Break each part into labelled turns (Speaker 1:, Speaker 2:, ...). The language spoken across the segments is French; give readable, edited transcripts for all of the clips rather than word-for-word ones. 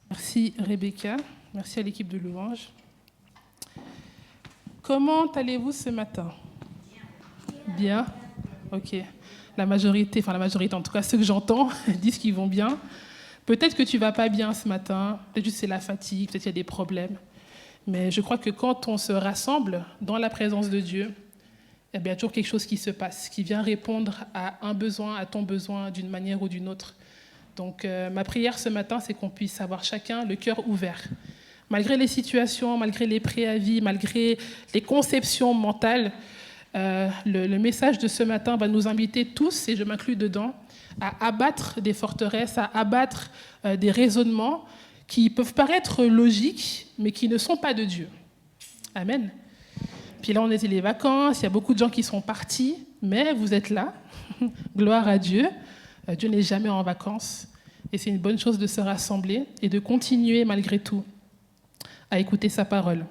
Speaker 1: Merci Rebecca, merci à l'équipe de Louange. Comment allez-vous ce matin? Bien. Ok. La majorité, en tout cas ceux que j'entends, disent qu'ils vont bien. Peut-être que tu ne vas pas bien ce matin, peut-être juste c'est la fatigue, peut-être qu'il y a des problèmes. Mais je crois que quand on se rassemble dans la présence de Dieu, eh bien, il y a toujours quelque chose qui se passe, qui vient répondre à un besoin, à ton besoin d'une manière ou d'une autre. Donc ma prière ce matin, c'est qu'on puisse avoir chacun le cœur ouvert. Malgré les situations, malgré les préavis, malgré les conceptions mentales, le message de ce matin va nous inviter tous, et je m'inclus dedans, à abattre des forteresses, à abattre des raisonnements qui peuvent paraître logiques, mais qui ne sont pas de Dieu. Amen. Puis là, on était les vacances, il y a beaucoup de gens qui sont partis, mais vous êtes là. Gloire à Dieu. Dieu n'est jamais en vacances. Et c'est une bonne chose de se rassembler et de continuer malgré tout à écouter sa parole.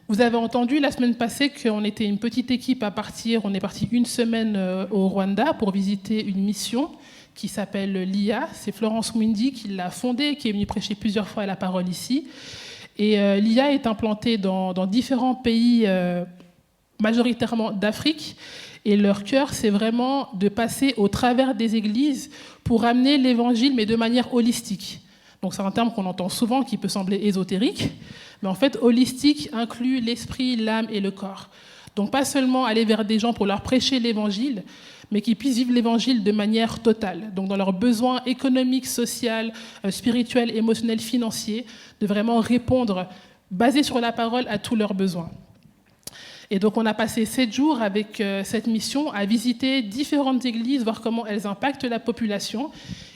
Speaker 1: Vous avez entendu la semaine passée qu'on était une petite équipe à partir. On est parti une semaine au Rwanda pour visiter une mission qui s'appelle l'IA. C'est Florence Mwindi qui l'a fondée, qui est venue prêcher plusieurs fois la parole ici. Et l'IA est implantée dans différents pays, majoritairement d'Afrique. Et leur cœur, c'est vraiment de passer au travers des églises pour amener l'évangile, mais de manière holistique. Donc c'est un terme qu'on entend souvent, qui peut sembler ésotérique, mais en fait, holistique inclut l'esprit, l'âme et le corps. Donc pas seulement aller vers des gens pour leur prêcher l'évangile, mais qu'ils puissent vivre l'évangile de manière totale. Donc dans leurs besoins économiques, sociaux, spirituels, émotionnels, financiers, de vraiment répondre, basé sur la parole, à tous leurs besoins. Et donc on a passé 7 jours avec cette mission à visiter différentes églises, voir comment elles impactent la population.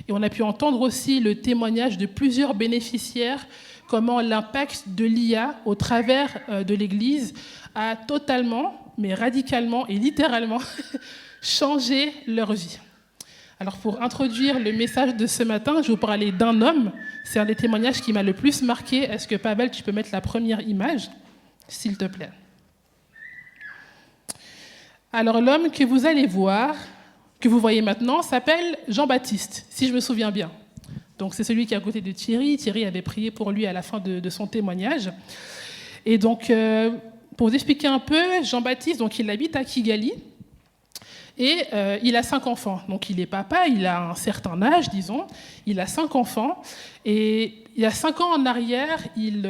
Speaker 1: Et on a pu entendre aussi le témoignage de plusieurs bénéficiaires, comment l'impact de l'IA au travers de l'église a totalement, mais radicalement et littéralement changé leur vie. Alors pour introduire le message de ce matin, je vais vous parler d'un homme. C'est un des témoignages qui m'a le plus marqué. Est-ce que Pavel, tu peux mettre la première image, s'il te plaît? Alors l'homme que vous allez voir, que vous voyez maintenant, s'appelle Jean-Baptiste, si je me souviens bien. Donc c'est celui qui est à côté de Thierry. Thierry avait prié pour lui à la fin de son témoignage. Et donc, pour vous expliquer un peu, Jean-Baptiste, donc, il habite à Kigali et il a 5 enfants. Donc il est papa, il a un certain âge, disons. Il a 5 enfants et il y a 5 ans en arrière, il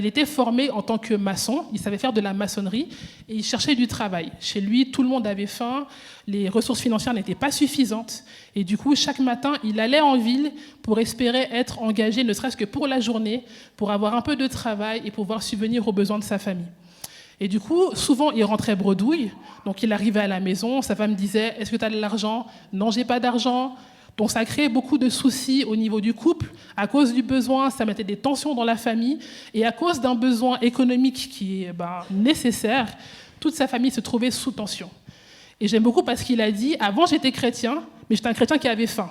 Speaker 1: était formé en tant que maçon. Il savait faire de la maçonnerie et il cherchait du travail. Chez lui, tout le monde avait faim, les ressources financières n'étaient pas suffisantes. Et du coup, chaque matin, il allait en ville pour espérer être engagé, ne serait-ce que pour la journée, pour avoir un peu de travail et pouvoir subvenir aux besoins de sa famille. Et du coup, souvent, il rentrait bredouille. Donc, il arrivait à la maison, sa femme disait « Est-ce que tu as de l'argent ?»« Non, j'ai pas d'argent. » Donc, ça créait beaucoup de soucis au niveau du couple. À cause du besoin, ça mettait des tensions dans la famille. Et à cause d'un besoin économique qui est nécessaire, toute sa famille se trouvait sous tension. Et j'aime beaucoup parce qu'il a dit « Avant, j'étais chrétien, mais j'étais un chrétien qui avait faim. »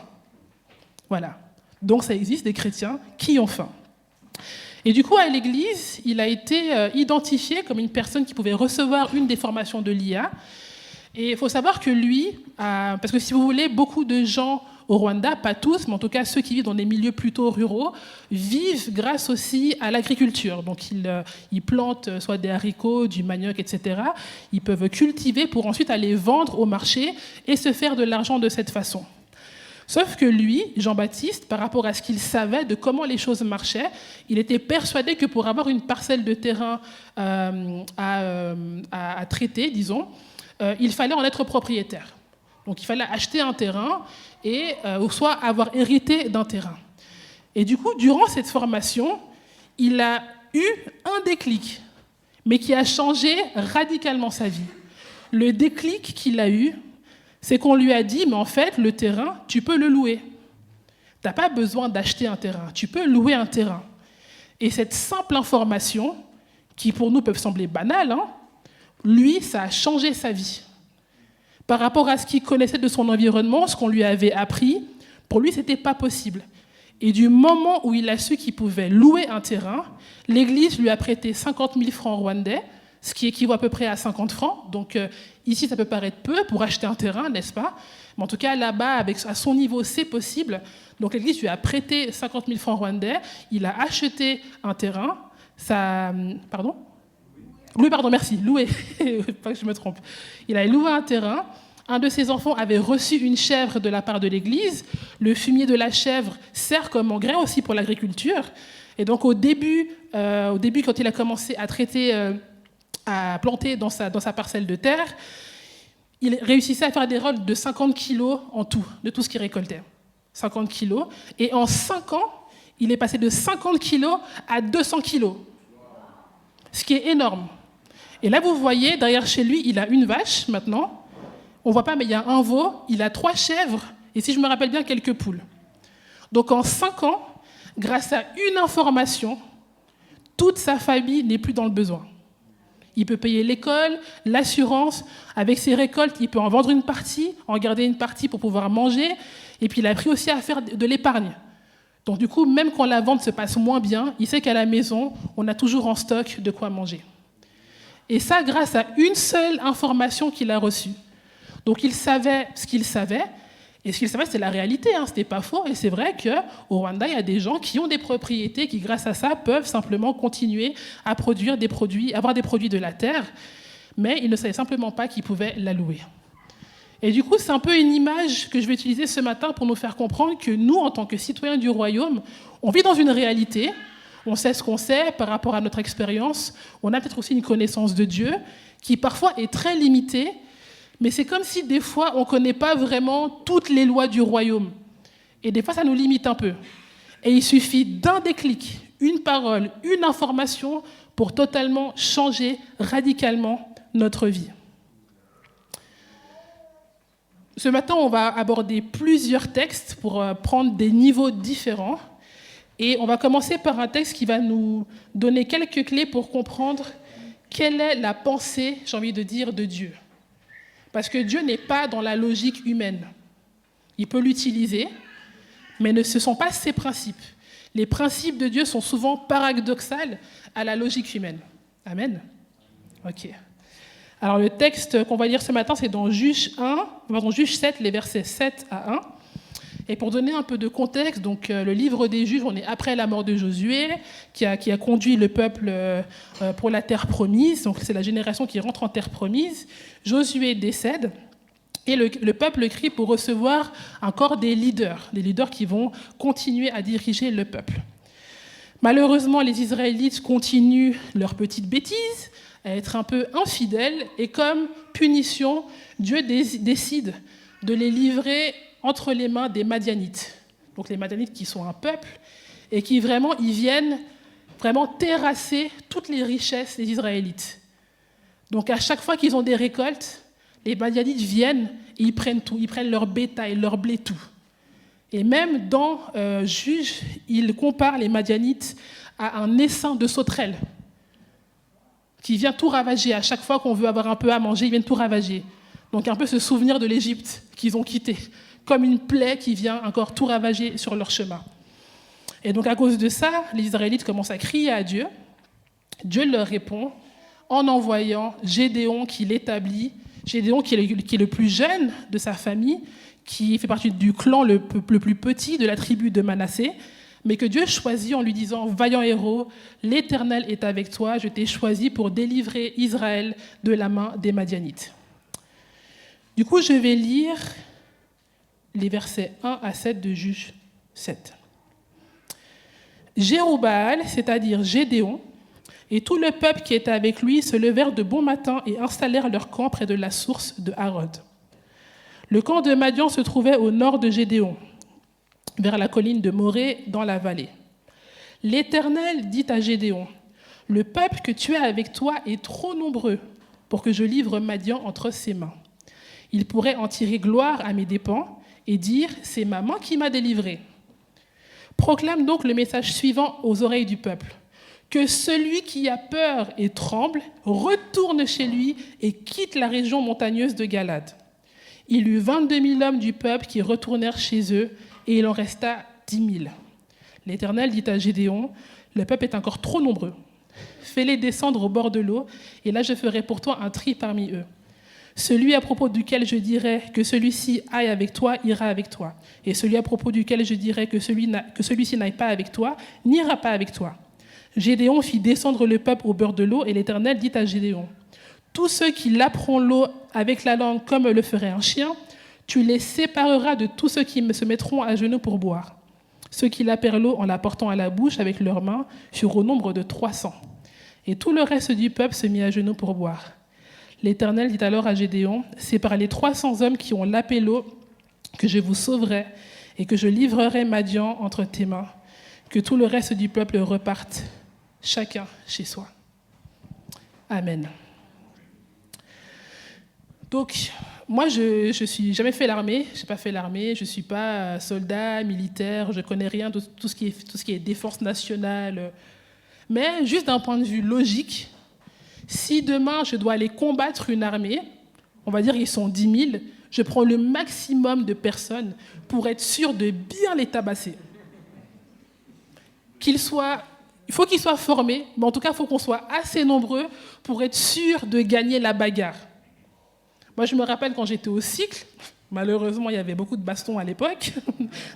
Speaker 1: Voilà. Donc, ça existe des chrétiens qui ont faim. Et du coup, à l'église, il a été identifié comme une personne qui pouvait recevoir une des formations de l'IA. Et il faut savoir que lui, parce que si vous voulez, beaucoup de gens au Rwanda, pas tous, mais en tout cas ceux qui vivent dans des milieux plutôt ruraux, vivent grâce aussi à l'agriculture. Donc ils plantent soit des haricots, du manioc, etc. Ils peuvent cultiver pour ensuite aller vendre au marché et se faire de l'argent de cette façon. Sauf que lui, Jean-Baptiste, par rapport à ce qu'il savait de comment les choses marchaient, il était persuadé que pour avoir une parcelle de terrain à traiter, disons, il fallait en être propriétaire. Donc il fallait acheter un terrain et soit avoir hérité d'un terrain. Et du coup, durant cette formation, il a eu un déclic, mais qui a changé radicalement sa vie. Le déclic qu'il a eu, c'est qu'on lui a dit, mais en fait, le terrain, tu peux le louer. Tu n'as pas besoin d'acheter un terrain, tu peux louer un terrain. Et cette simple information, qui pour nous peut sembler banale, lui, ça a changé sa vie. Par rapport à ce qu'il connaissait de son environnement, ce qu'on lui avait appris, pour lui, ce n'était pas possible. Et du moment où il a su qu'il pouvait louer un terrain, l'Église lui a prêté 50 000 francs rwandais, ce qui équivaut à peu près à 50 francs. Donc ici, ça peut paraître peu pour acheter un terrain, n'est-ce pas? Mais en tout cas, là-bas, à son niveau, c'est possible. Donc l'Église lui a prêté 50 000 francs rwandais, il a acheté un terrain, loué, pas que je me trompe. Il a loué un terrain, un de ses enfants avait reçu une chèvre de la part de l'Église, le fumier de la chèvre sert comme engrais aussi pour l'agriculture, et donc au début quand il a commencé à à planter dans sa parcelle de terre, il réussissait à faire des récoltes de 50 kilos en tout, de tout ce qu'il récoltait. 50 kilos. Et en 5 ans, il est passé de 50 kilos à 200 kilos. Ce qui est énorme. Et là, vous voyez, derrière chez lui, il a une vache maintenant. On ne voit pas, mais il y a un veau, il a 3 chèvres, et si je me rappelle bien, quelques poules. Donc en 5 ans, grâce à une information, toute sa famille n'est plus dans le besoin. Il peut payer l'école, l'assurance. Avec ses récoltes, il peut en vendre une partie, en garder une partie pour pouvoir manger. Et puis, il a appris aussi à faire de l'épargne. Donc, du coup, même quand la vente se passe moins bien, il sait qu'à la maison, on a toujours en stock de quoi manger. Et ça, grâce à une seule information qu'il a reçue. Donc, il savait ce qu'il savait. Et ce qu'il savait, c'est la réalité, ce n'était pas faux. Et c'est vrai qu'au Rwanda, il y a des gens qui ont des propriétés qui, grâce à ça, peuvent simplement continuer à produire des produits, avoir des produits de la terre, mais ils ne savaient simplement pas qu'ils pouvaient la louer. Et du coup, c'est un peu une image que je vais utiliser ce matin pour nous faire comprendre que nous, en tant que citoyens du royaume, on vit dans une réalité, on sait ce qu'on sait par rapport à notre expérience, on a peut-être aussi une connaissance de Dieu qui parfois est très limitée. Mais c'est comme si des fois, on ne connaît pas vraiment toutes les lois du royaume. Et des fois, ça nous limite un peu. Et il suffit d'un déclic, une parole, une information pour totalement changer radicalement notre vie. Ce matin, on va aborder plusieurs textes pour prendre des niveaux différents. Et on va commencer par un texte qui va nous donner quelques clés pour comprendre quelle est la pensée, j'ai envie de dire, de Dieu. Parce que Dieu n'est pas dans la logique humaine. Il peut l'utiliser, mais ce ne sont pas ses principes. Les principes de Dieu sont souvent paradoxaux à la logique humaine. Amen. Ok. Alors le texte qu'on va lire ce matin, c'est dans Juge 7, les versets 7 à 1. Et pour donner un peu de contexte, donc le livre des Juges, on est après la mort de Josué, qui a conduit le peuple pour la terre promise. Donc c'est la génération qui rentre en terre promise. Josué décède et le peuple crie pour recevoir encore des leaders qui vont continuer à diriger le peuple. Malheureusement, les Israélites continuent leurs petites bêtises, à être un peu infidèles, et comme punition, Dieu décide de les livrer entre les mains des Madianites. Donc les Madianites qui sont un peuple et qui ils viennent vraiment terrasser toutes les richesses des Israélites. Donc à chaque fois qu'ils ont des récoltes, les Madianites viennent et ils prennent tout. Ils prennent leur bétail, leur blé, tout. Et même dans Juge, ils comparent les Madianites à un essaim de sauterelles qui vient tout ravager. À chaque fois qu'on veut avoir un peu à manger, ils viennent tout ravager. Donc un peu ce souvenir de l'Égypte qu'ils ont quitté, comme une plaie qui vient encore tout ravager sur leur chemin. Et donc à cause de ça, les Israélites commencent à crier à Dieu. Dieu leur répond en envoyant Gédéon qui l'établit, Gédéon qui est le plus jeune de sa famille, qui fait partie du clan le plus petit de la tribu de Manassé, mais que Dieu choisit en lui disant « Vaillant héros, l'Éternel est avec toi, je t'ai choisi pour délivrer Israël de la main des Madianites. » Du coup, je vais lire les versets 1 à 7 de Juge 7. Jérobaal, c'est-à-dire Gédéon, et tout le peuple qui était avec lui se levèrent de bon matin et installèrent leur camp près de la source de Harod. Le camp de Madian se trouvait au nord de Gédéon, vers la colline de Morée, dans la vallée. L'Éternel dit à Gédéon, « Le peuple que tu as avec toi est trop nombreux pour que je livre Madian entre ses mains. Il pourrait en tirer gloire à mes dépens et dire, c'est ma main qui m'a délivré. Proclame donc le message suivant aux oreilles du peuple. Que celui qui a peur et tremble retourne chez lui et quitte la région montagneuse de Galade. Il y eut 22 000 hommes du peuple qui retournèrent chez eux et il en resta 10 000. L'Éternel dit à Gédéon, le peuple est encore trop nombreux. Fais-les descendre au bord de l'eau, et là je ferai pour toi un tri parmi eux. Celui à propos duquel je dirai que celui-ci aille avec toi, ira avec toi. Et celui à propos duquel je dirai que celui-ci n'aille pas avec toi, n'ira pas avec toi. Gédéon fit descendre le peuple au bord de l'eau, et l'Éternel dit à Gédéon, tous ceux qui laperont l'eau avec la langue comme le ferait un chien, tu les sépareras de tous ceux qui se mettront à genoux pour boire. Ceux qui lapèrent l'eau en la portant à la bouche avec leurs mains furent au nombre de 300. Et tout le reste du peuple se mit à genoux pour boire. L'Éternel dit alors à Gédéon, c'est par les 300 hommes qui ont lapé l'eau que je vous sauverai et que je livrerai Madian entre tes mains, que tout le reste du peuple reparte, chacun chez soi. Amen. Donc, moi, je n'ai jamais fait l'armée, je n'ai pas fait l'armée, je ne suis pas soldat, militaire, je ne connais rien de tout ce qui est défense nationale. Mais juste d'un point de vue logique, si demain je dois aller combattre une armée, on va dire qu'ils sont 10 000, je prends le maximum de personnes pour être sûr de bien les tabasser. Il faut qu'ils soient formés, mais en tout cas, il faut qu'on soit assez nombreux pour être sûr de gagner la bagarre. Moi, je me rappelle quand j'étais au cycle, malheureusement, il y avait beaucoup de bastons à l'époque,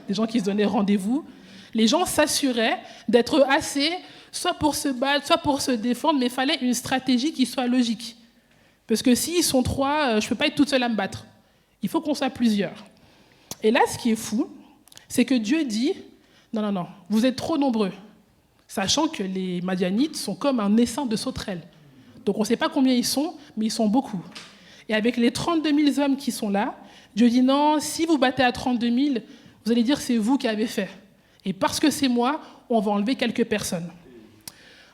Speaker 1: des gens qui se donnaient rendez-vous. Les gens s'assuraient d'être assez, soit pour se battre, soit pour se défendre, mais il fallait une stratégie qui soit logique. Parce que s'ils sont 3, je ne peux pas être toute seule à me battre. Il faut qu'on soit plusieurs. Et là, ce qui est fou, c'est que Dieu dit, non, vous êtes trop nombreux. Sachant que les Madianites sont comme un essaim de sauterelles. Donc on ne sait pas combien ils sont, mais ils sont beaucoup. Et avec les 32 000 hommes qui sont là, Dieu dit non, si vous battez à 32 000, vous allez dire c'est vous qui avez fait. Et parce que c'est moi, on va enlever quelques personnes.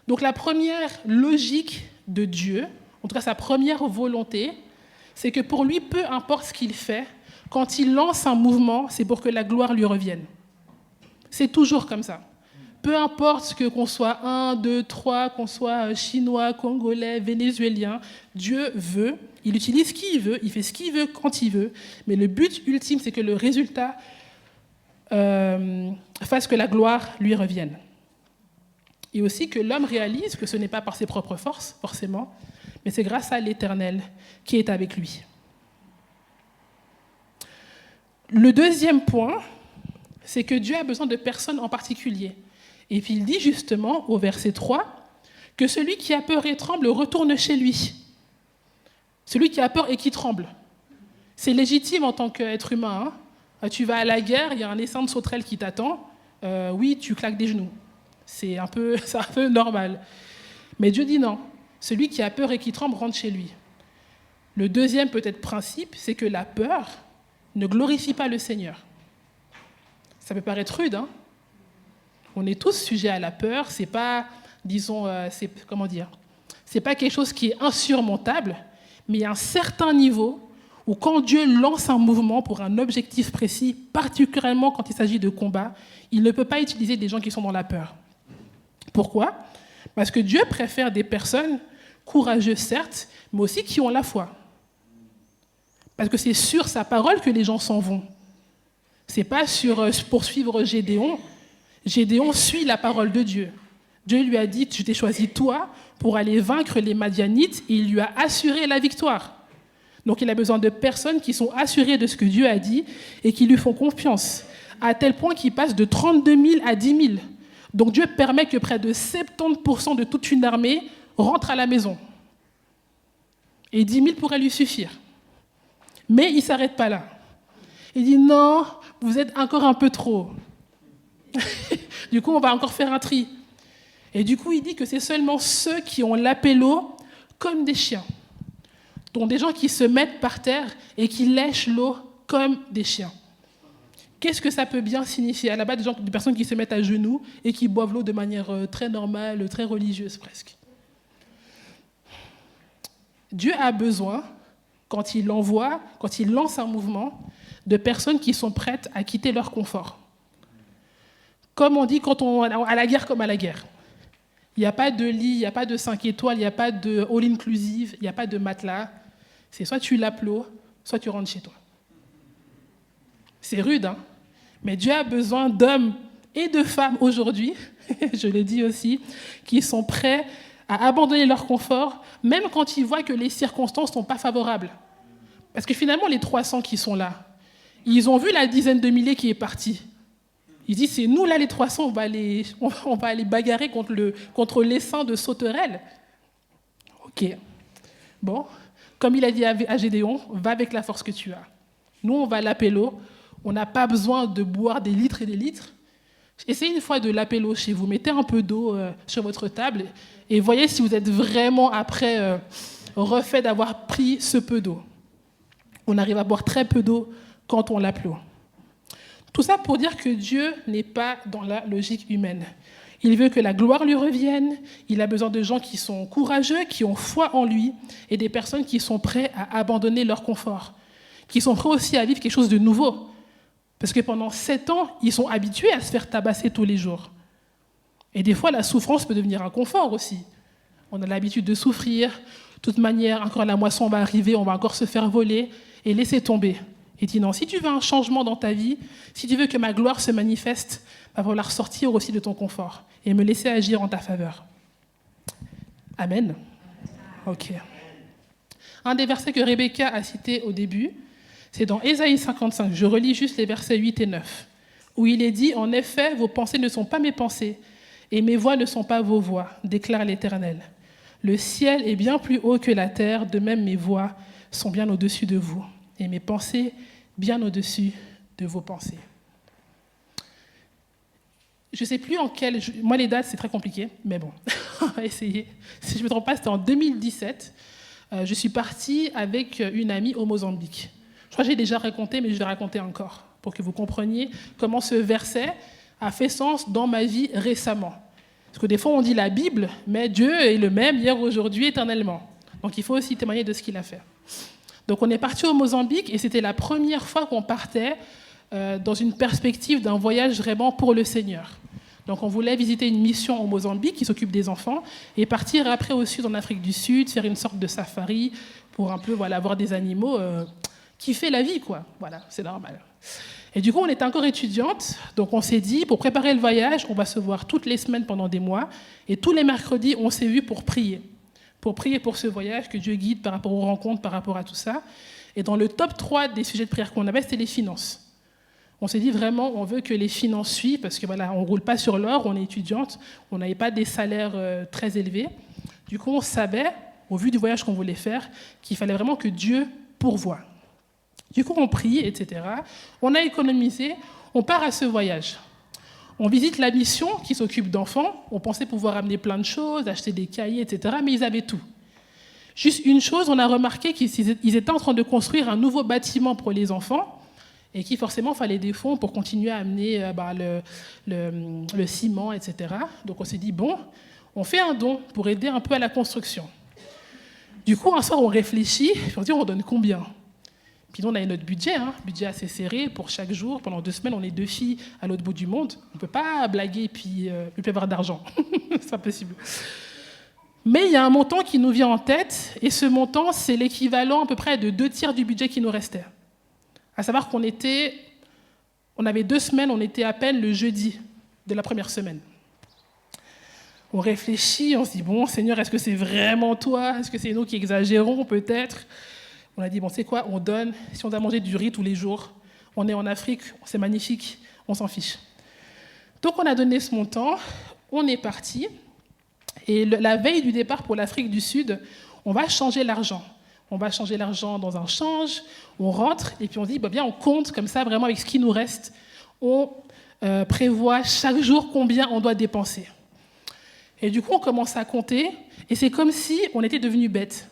Speaker 1: Donc la première logique de Dieu, en tout cas sa première volonté, c'est que pour lui, peu importe ce qu'il fait, quand il lance un mouvement, c'est pour que la gloire lui revienne. C'est toujours comme ça. Peu importe qu'on soit 1, 2, 3, qu'on soit chinois, congolais, vénézuélien, Dieu veut, il utilise qui il veut, il fait ce qu'il veut quand il veut, mais le but ultime, c'est que le résultat fasse que la gloire lui revienne. Et aussi que l'homme réalise que ce n'est pas par ses propres forces, forcément, mais c'est grâce à l'Éternel qui est avec lui. Le deuxième point, c'est que Dieu a besoin de personnes en particulier. Et puis il dit justement, au verset 3, que celui qui a peur et tremble retourne chez lui. Celui qui a peur et qui tremble. C'est légitime en tant qu'être humain. Tu vas à la guerre, il y a un essaim de sauterelles qui t'attend. Oui, tu claques des genoux. C'est un peu normal. Mais Dieu dit non. Celui qui a peur et qui tremble rentre chez lui. Le deuxième peut-être principe, c'est que la peur ne glorifie pas le Seigneur. Ça peut paraître rude, hein. On est tous sujets à la peur. C'est pas, c'est pas quelque chose qui est insurmontable, mais il y a un certain niveau où quand Dieu lance un mouvement pour un objectif précis, particulièrement quand il s'agit de combat, il ne peut pas utiliser des gens qui sont dans la peur. Pourquoi ? Parce que Dieu préfère des personnes courageuses, certes, mais aussi qui ont la foi. Parce que c'est sur sa parole que les gens s'en vont. C'est pas pour suivre Gédéon. Gédéon suit la parole de Dieu. Dieu lui a dit, je t'ai choisi toi pour aller vaincre les Madianites, et il lui a assuré la victoire. Donc il a besoin de personnes qui sont assurées de ce que Dieu a dit et qui lui font confiance, à tel point qu'il passe de 32 000 à 10 000. Donc Dieu permet que près de 70% de toute une armée rentre à la maison. Et 10 000 pourraient lui suffire. Mais il ne s'arrête pas là. Il dit non, vous êtes encore un peu trop. Du coup, on va encore faire un tri. Et du coup, il dit que c'est seulement ceux qui ont lapé l'eau comme des chiens. Donc des gens qui se mettent par terre et qui lèchent l'eau comme des chiens. Qu'est-ce que ça peut bien signifier ? À la base, des personnes qui se mettent à genoux et qui boivent l'eau de manière très normale, très religieuse presque. Dieu a besoin, quand il lance un mouvement, de personnes qui sont prêtes à quitter leur confort. Comme on dit à la guerre comme à la guerre. Il n'y a pas de lit, il n'y a pas de 5 étoiles, il n'y a pas de all-inclusive, il n'y a pas de matelas. C'est soit tu lapes l'eau, soit tu rentres chez toi. C'est rude, hein ? Mais Dieu a besoin d'hommes et de femmes aujourd'hui, je l'ai dit aussi, qui sont prêts à abandonner leur confort, même quand ils voient que les circonstances ne sont pas favorables. Parce que finalement, les 300 qui sont là, ils ont vu la dizaine de milliers qui est partie. Ils disent, c'est nous là les 300, on va aller bagarrer contre l'essaim de sauterelles. Ok. Bon, comme il a dit à Gédéon, va avec la force que tu as. Nous, on va laper l'eau. On n'a pas besoin de boire des litres et des litres. Essayez une fois de laper l'eau chez vous. Mettez un peu d'eau sur votre table et voyez si vous êtes vraiment après refait d'avoir pris ce peu d'eau. On arrive à boire très peu d'eau quand on lape l'eau. Tout ça pour dire que Dieu n'est pas dans la logique humaine. Il veut que la gloire lui revienne. Il a besoin de gens qui sont courageux, qui ont foi en lui, et des personnes qui sont prêtes à abandonner leur confort, qui sont prêts aussi à vivre quelque chose de nouveau. Parce que pendant 7 ans, ils sont habitués à se faire tabasser tous les jours. Et des fois, la souffrance peut devenir un confort aussi. On a l'habitude de souffrir. De toute manière, encore la moisson va arriver, on va encore se faire voler, et laisser tomber. Et dit non, si tu veux un changement dans ta vie, si tu veux que ma gloire se manifeste, il va falloir sortir aussi de ton confort et me laisser agir en ta faveur. Amen. Ok. Un des versets que Rebecca a cité au début, c'est dans Ésaïe 55. Je relis juste les versets 8 et 9, où il est dit, « En effet, vos pensées ne sont pas mes pensées, et mes voix ne sont pas vos voix, déclare l'Éternel. Le ciel est bien plus haut que la terre, de même mes voix sont bien au-dessus de vous, et mes pensées bien au-dessus de vos pensées. » Je ne sais plus en quel... Moi, les dates, c'est très compliqué, mais bon, on va essayer. Si je ne me trompe pas, c'était en 2017. Je suis partie avec une amie au Mozambique. Je crois que j'ai déjà raconté, mais je vais raconter encore, pour que vous compreniez comment ce verset a fait sens dans ma vie récemment. Parce que des fois, on dit la Bible, mais Dieu est le même hier, aujourd'hui, éternellement. Donc, il faut aussi témoigner de ce qu'il a fait. Donc, on est parti au Mozambique, et c'était la première fois qu'on partait dans une perspective d'un voyage vraiment pour le Seigneur. Donc, on voulait visiter une mission au Mozambique qui s'occupe des enfants, et partir après au sud, en Afrique du Sud, faire une sorte de safari pour un peu voir des animaux... kiffer la vie, quoi. Voilà, c'est normal. Et du coup, on était encore étudiante, donc on s'est dit, pour préparer le voyage, on va se voir toutes les semaines pendant des mois, et tous les mercredis, on s'est vus pour prier pour ce voyage, que Dieu guide par rapport aux rencontres, par rapport à tout ça. Et dans le top 3 des sujets de prière qu'on avait, c'était les finances. On s'est dit vraiment, on veut que les finances suivent, parce que voilà, on ne roule pas sur l'or, on est étudiante, on n'avait pas des salaires très élevés. Du coup, on savait, au vu du voyage qu'on voulait faire, qu'il fallait vraiment que Dieu pourvoie. Du coup, on prie, etc. On a économisé, on part à ce voyage. On visite la mission qui s'occupe d'enfants. On pensait pouvoir amener plein de choses, acheter des cahiers, etc. Mais ils avaient tout. Juste une chose, on a remarqué qu'ils étaient en train de construire un nouveau bâtiment pour les enfants et qu'il forcément fallait des fonds pour continuer à amener le ciment, etc. Donc on s'est dit, bon, on fait un don pour aider un peu à la construction. Du coup, un soir, on réfléchit, on se dit, on donne combien ? Puis nous, on a notre budget assez serré pour chaque jour. Pendant 2 semaines, on est 2 filles à l'autre bout du monde. On ne peut pas blaguer et puis avoir d'argent. C'est pas possible. Mais il y a un montant qui nous vient en tête, et ce montant, c'est l'équivalent à peu près de 2/3 du budget qui nous restait. À savoir qu'on avait 2 semaines, on était à peine le jeudi de la première semaine. On réfléchit, on se dit, bon, Seigneur, est-ce que c'est vraiment toi ? Est-ce que c'est nous qui exagérons peut-être ? On a dit, bon, c'est quoi, on donne. Si on doit manger du riz tous les jours, on est en Afrique, c'est magnifique, on s'en fiche. Donc, on a donné ce montant, on est parti. Et la veille du départ pour l'Afrique du Sud, on va changer l'argent. On va changer l'argent dans un change, on rentre, et puis on dit, bah bien, on compte comme ça, vraiment, avec ce qui nous reste. On prévoit chaque jour combien on doit dépenser. Et du coup, on commence à compter, et c'est comme si on était devenus bêtes.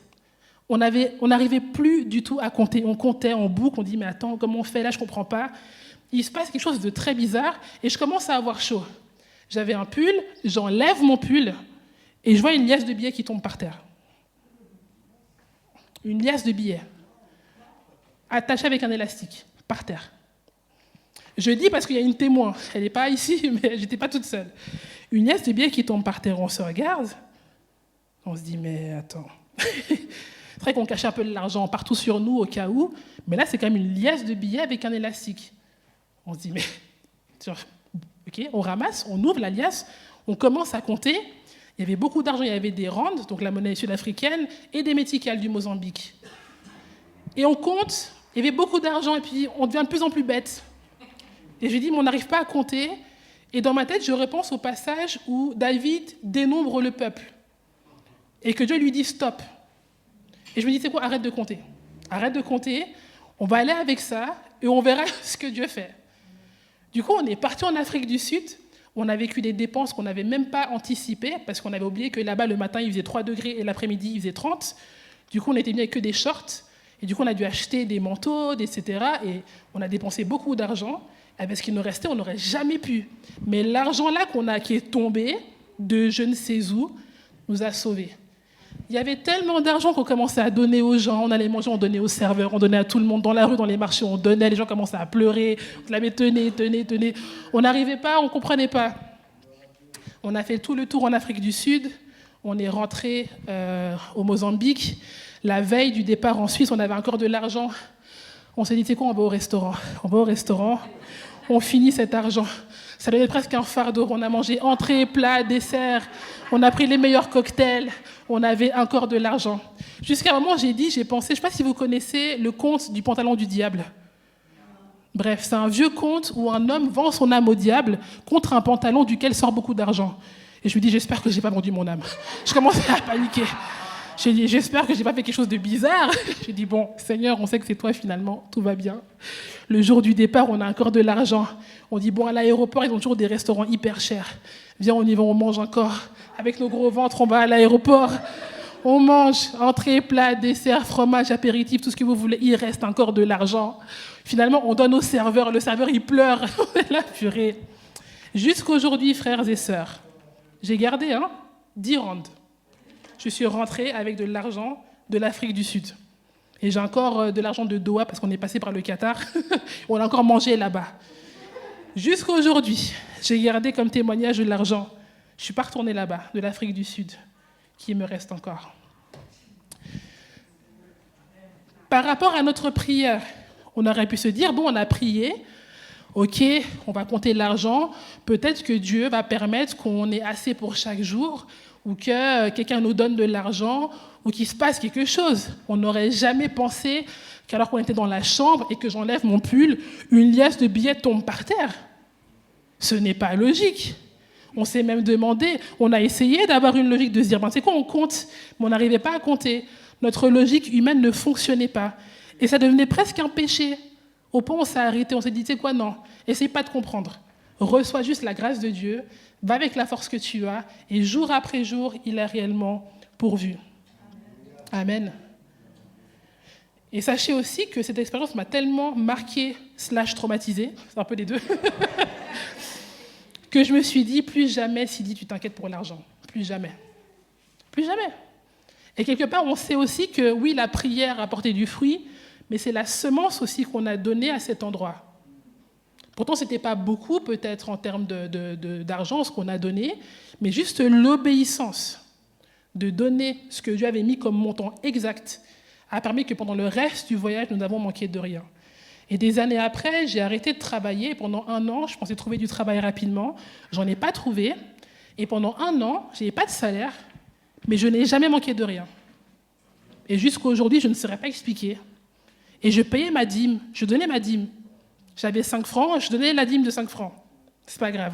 Speaker 1: On n'arrivait plus du tout à compter. On comptait en boucle, on dit, mais attends, comment on fait là, je ne comprends pas. Il se passe quelque chose de très bizarre, et je commence à avoir chaud. J'avais un pull, j'enlève mon pull, et je vois une liasse de billets qui tombe par terre. Une liasse de billets, attachée avec un élastique, par terre. Je dis parce qu'il y a une témoin, elle n'est pas ici, mais je n'étais pas toute seule. Une liasse de billets qui tombe par terre, on se regarde, on se dit, mais attends... C'est vrai qu'on cachait un peu de l'argent partout sur nous au cas où, mais là, c'est quand même une liasse de billets avec un élastique. On se dit, mais... Ok, on ramasse, on ouvre la liasse, on commence à compter. Il y avait beaucoup d'argent, il y avait des rands, donc la monnaie sud-africaine, et des méticales du Mozambique. Et on compte, il y avait beaucoup d'argent, et puis on devient de plus en plus bête. Et je lui dis, mais on n'arrive pas à compter. Et dans ma tête, je repense au passage où David dénombre le peuple. Et que Dieu lui dit, stop. Et je me dis, c'est quoi, arrête de compter. Arrête de compter, on va aller avec ça, et on verra ce que Dieu fait. Du coup, on est parti en Afrique du Sud. On a vécu des dépenses qu'on n'avait même pas anticipées, parce qu'on avait oublié que là-bas, le matin, il faisait 3 degrés et l'après-midi, il faisait 30. Du coup, on était venu avec que des shorts. Et du coup, on a dû acheter des manteaux, etc. Et on a dépensé beaucoup d'argent. Avec ce qu'il nous restait, on n'aurait jamais pu. Mais l'argent là qui est tombé de je ne sais où nous a sauvés. Il y avait tellement d'argent qu'on commençait à donner aux gens. On allait manger, on donnait aux serveurs, on donnait à tout le monde. Dans la rue, dans les marchés, on donnait. Les gens commençaient à pleurer. On disait, tenez. On n'arrivait pas, on ne comprenait pas. On a fait tout le tour en Afrique du Sud. On est rentré au Mozambique. La veille du départ en Suisse, on avait encore de l'argent. On s'est dit, c'est quoi, on va au restaurant. On va au restaurant, on finit cet argent. Ça devait être presque un fardeau. On a mangé entrée, plat, dessert. On a pris les meilleurs cocktails. On avait encore de l'argent. Jusqu'à un moment, j'ai pensé, je ne sais pas si vous connaissez le conte du pantalon du diable. Bref, c'est un vieux conte où un homme vend son âme au diable contre un pantalon duquel sort beaucoup d'argent. Et je me dis, j'espère que je n'ai pas vendu mon âme. Je commençais à paniquer. J'ai dit, j'espère que je n'ai pas fait quelque chose de bizarre. J'ai dit, bon, Seigneur, on sait que c'est toi finalement, tout va bien. Le jour du départ, on a encore de l'argent. On dit, bon, à l'aéroport, ils ont toujours des restaurants hyper chers. Viens, on y va, on mange encore. Avec nos gros ventres, on va à l'aéroport. On mange, entrée, plat, dessert, fromage, apéritif, tout ce que vous voulez. Il reste encore de l'argent. Finalement, on donne au serveur. Le serveur, il pleure. On est là, purée. Jusqu'aujourd'hui, frères et sœurs, j'ai gardé 10 rands. Je suis rentrée avec de l'argent de l'Afrique du Sud. Et j'ai encore de l'argent de Doha parce qu'on est passé par le Qatar. On a encore mangé là-bas. Jusqu'à aujourd'hui, j'ai gardé comme témoignage de l'argent. Je ne suis pas retournée là-bas, de l'Afrique du Sud, qui me reste encore. Par rapport à notre prière, on aurait pu se dire, bon, on a prié, ok, on va compter l'argent, peut-être que Dieu va permettre qu'on ait assez pour chaque jour, ou que quelqu'un nous donne de l'argent, ou qu'il se passe quelque chose. On n'aurait jamais pensé qu'alors qu'on était dans la chambre et que j'enlève mon pull, une liasse de billets tombe par terre. Ce n'est pas logique. On s'est même demandé, on a essayé d'avoir une logique de se dire, c'est quoi, on compte, mais on n'arrivait pas à compter. Notre logique humaine ne fonctionnait pas. Et ça devenait presque un péché. Au point où on s'est arrêté, on s'est dit, c'est quoi, non, essaye pas de comprendre. Reçois juste la grâce de Dieu, va avec la force que tu as, et jour après jour, il a réellement pourvu. Amen. Et sachez aussi que cette expérience m'a tellement marquée / traumatisée, c'est un peu les deux, que je me suis dit, plus jamais, Sidi, tu t'inquiètes pour l'argent. Plus jamais. Plus jamais. Et quelque part, on sait aussi que, oui, la prière a porté du fruit, mais c'est la semence aussi qu'on a donnée à cet endroit. Pourtant, ce n'était pas beaucoup, peut-être, en termes d'argent, ce qu'on a donné, mais juste l'obéissance de donner ce que Dieu avait mis comme montant exact a permis que pendant le reste du voyage, nous n'avons manqué de rien. Et des années après, j'ai arrêté de travailler. Pendant 1 an, je pensais trouver du travail rapidement. J'en ai pas trouvé. Et pendant 1 an, je n'avais pas de salaire, mais je n'ai jamais manqué de rien. Et jusqu'à aujourd'hui, je ne saurais pas expliquer. Et je payais ma dîme, je donnais ma dîme. J'avais 5 francs, je donnais la dîme de 5 francs. C'est pas grave.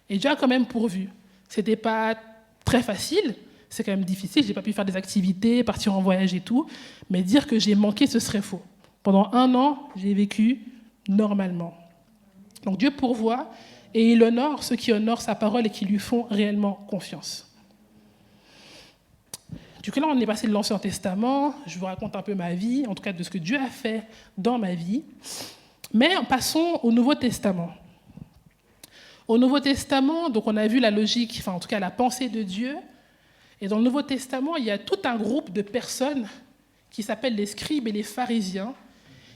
Speaker 1: Et Dieu a quand même pourvu. C'était pas très facile, c'est quand même difficile. J'ai pas pu faire des activités, partir en voyage et tout. Mais dire que j'ai manqué, ce serait faux. Pendant 1 an, j'ai vécu normalement. Donc Dieu pourvoit et il honore ceux qui honorent sa parole et qui lui font réellement confiance. Du coup, là, on est passé de l'Ancien Testament. Je vous raconte un peu ma vie, en tout cas de ce que Dieu a fait dans ma vie. Mais passons au Nouveau Testament. Au Nouveau Testament, donc on a vu la logique, enfin en tout cas la pensée de Dieu. Et dans le Nouveau Testament, il y a tout un groupe de personnes qui s'appellent les scribes et les pharisiens,